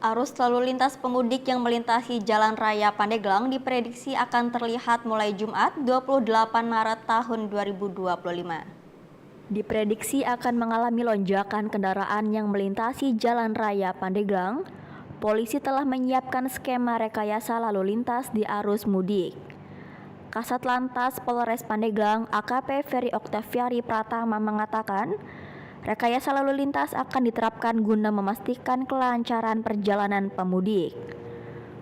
Arus lalu lintas pemudik yang melintasi Jalan Raya Pandeglang diprediksi akan terlihat mulai Jumat 28 Maret tahun 2025. Diprediksi akan mengalami lonjakan kendaraan yang melintasi Jalan Raya Pandeglang. Polisi telah menyiapkan skema rekayasa lalu lintas di arus mudik. Kasat Lantas Polres Pandeglang AKP Ferry Oktaviari Pratama mengatakan, rekayasa lalu lintas akan diterapkan guna memastikan kelancaran perjalanan pemudik.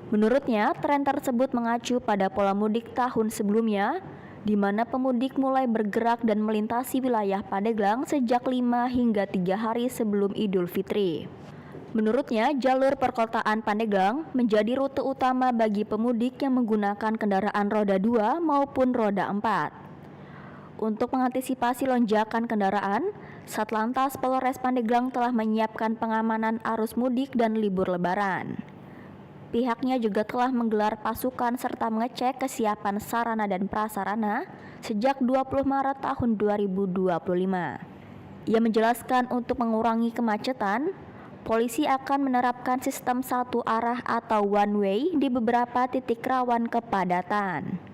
Menurutnya, tren tersebut mengacu pada pola mudik tahun sebelumnya, di mana pemudik mulai bergerak dan melintasi wilayah Pandeglang sejak 5 hingga 3 hari sebelum Idul Fitri. Menurutnya, jalur perkotaan Pandeglang menjadi rute utama bagi pemudik yang menggunakan kendaraan roda 2 maupun roda 4. Untuk mengantisipasi lonjakan kendaraan, Satlantas Polres Pandeglang telah menyiapkan pengamanan arus mudik dan libur lebaran. Pihaknya juga telah menggelar pasukan serta mengecek kesiapan sarana dan prasarana sejak 20 Maret tahun 2025. Ia menjelaskan untuk mengurangi kemacetan, polisi akan menerapkan sistem satu arah atau one way di beberapa titik rawan kepadatan.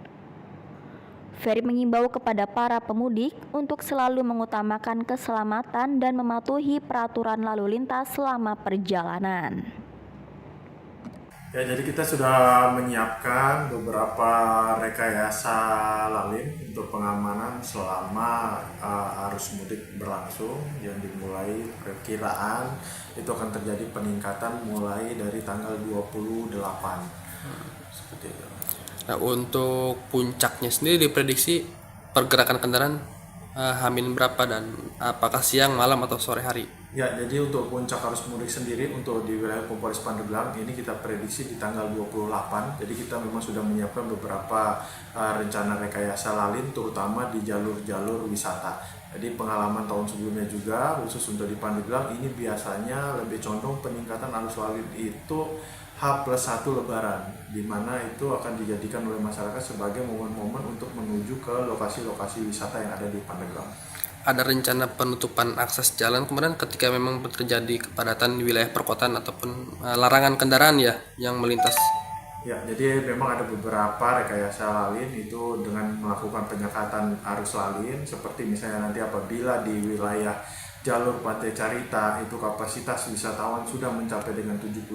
Ferry mengimbau kepada para pemudik untuk selalu mengutamakan keselamatan dan mematuhi peraturan lalu lintas selama perjalanan. Ya, jadi kita sudah menyiapkan beberapa rekayasa lalin untuk pengamanan selama arus mudik berlangsung, yang dimulai perkiraan itu akan terjadi peningkatan mulai dari tanggal 28. Seperti itu. Nah, untuk puncaknya sendiri diprediksi pergerakan kendaraan Hamin berapa dan apakah siang, malam atau sore hari? Ya, jadi untuk puncak arus mudik sendiri untuk di wilayah Polres Pandeglang ini kita prediksi di tanggal 28. Jadi kita memang sudah menyiapkan beberapa rencana rekayasa lalin terutama di jalur-jalur wisata. Jadi pengalaman tahun sebelumnya juga khusus untuk di Pandeglang ini biasanya lebih condong peningkatan arus lalin itu H+1 Lebaran, di mana itu akan dijadikan oleh masyarakat sebagai momen-momen untuk menuju ke lokasi-lokasi wisata yang ada di Pandeglang. Ada rencana penutupan akses jalan kemarin ketika memang terjadi kepadatan di wilayah perkotaan ataupun larangan kendaraan ya yang melintas? Ya, jadi memang ada beberapa rekayasa lalin itu dengan melakukan penyekatan arus lalin, seperti misalnya nanti apabila di wilayah jalur Pantai Carita itu kapasitas wisatawan sudah mencapai dengan 70%,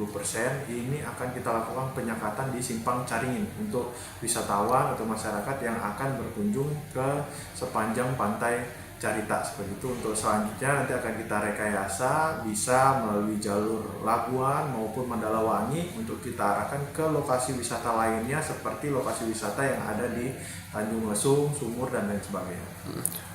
ini akan kita lakukan penyekatan di Simpang Caringin untuk wisatawan atau masyarakat yang akan berkunjung ke sepanjang Pantai Carita. Seperti itu. Untuk selanjutnya nanti akan kita rekayasa bisa melalui jalur Labuan maupun Mandalawangi untuk kita arahkan ke lokasi wisata lainnya seperti lokasi wisata yang ada di Tanjung Lesung, Sumur, dan lain sebagainya.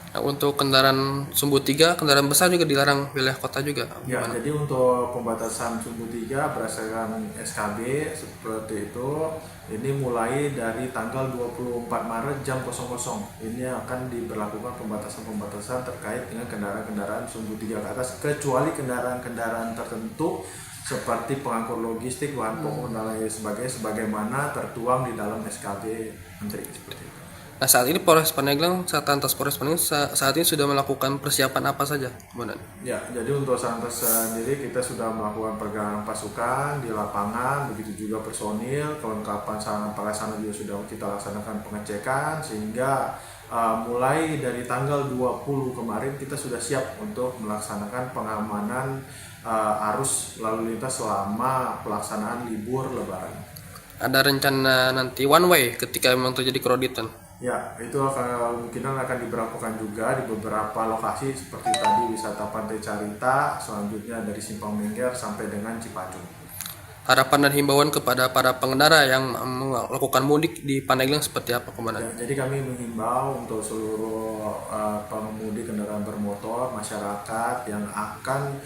Nah, untuk kendaraan Sumbu 3, kendaraan besar juga dilarang wilayah kota juga? Ya, jadi untuk pembatasan Sumbu 3 berdasarkan SKB seperti itu, ini mulai dari tanggal 24 Maret jam 00. Ini akan diberlakukan pembatasan-pembatasan terkait dengan kendaraan-kendaraan Sumbu 3 ke atas, kecuali kendaraan-kendaraan tertentu seperti pengangkut logistik, bahan pokok, dan lain sebagainya, sebagaimana tertuang di dalam SKB Menteri seperti itu. Nah, saat ini Polres Pandeglang, Satlantas Polres Pandeglang saat ini sudah melakukan persiapan apa saja, Komandan? Ya, jadi untuk Satlantas sendiri kita sudah melakukan pergerakan pasukan di lapangan, begitu juga personil, kelengkapan sarana prasarana juga sudah kita laksanakan pengecekan, sehingga mulai dari tanggal 20 kemarin kita sudah siap untuk melaksanakan pengamanan arus lalu lintas selama pelaksanaan libur Lebaran. Ada rencana nanti one way ketika memang terjadi kroditan? Ya, itu kemungkinan akan diberlakukan juga di beberapa lokasi seperti tadi wisata Pantai Carita, selanjutnya dari Simpang Mengger sampai dengan Cipacung. Harapan dan himbauan kepada para pengendara yang melakukan mudik di Pandeglang seperti apa, Komandan? Ya, jadi kami menghimbau untuk seluruh pengemudi kendaraan bermotor, masyarakat yang akan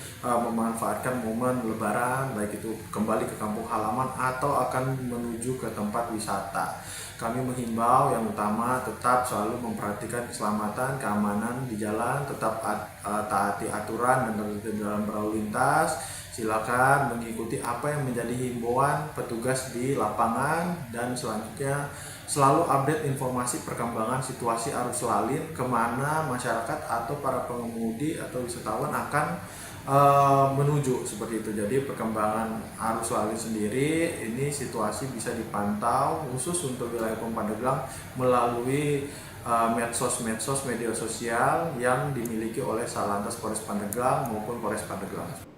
memanfaatkan momen Lebaran, baik itu kembali ke kampung halaman atau akan menuju ke tempat wisata. Kami menghimbau yang utama tetap selalu memperhatikan keselamatan, keamanan di jalan, tetap taati aturan dan tertib dalam berlalu lintas. Silakan mengikuti apa yang menjadi himbauan petugas di lapangan, dan selanjutnya selalu update informasi perkembangan situasi arus lalin, kemana masyarakat atau para pengemudi atau wisatawan akan menuju seperti itu. Jadi perkembangan arus lalu lintas sendiri ini situasi bisa dipantau khusus untuk wilayah Pandeglang melalui medsos media sosial yang dimiliki oleh Satlantas Polres Pandeglang maupun Polres Pandeglang.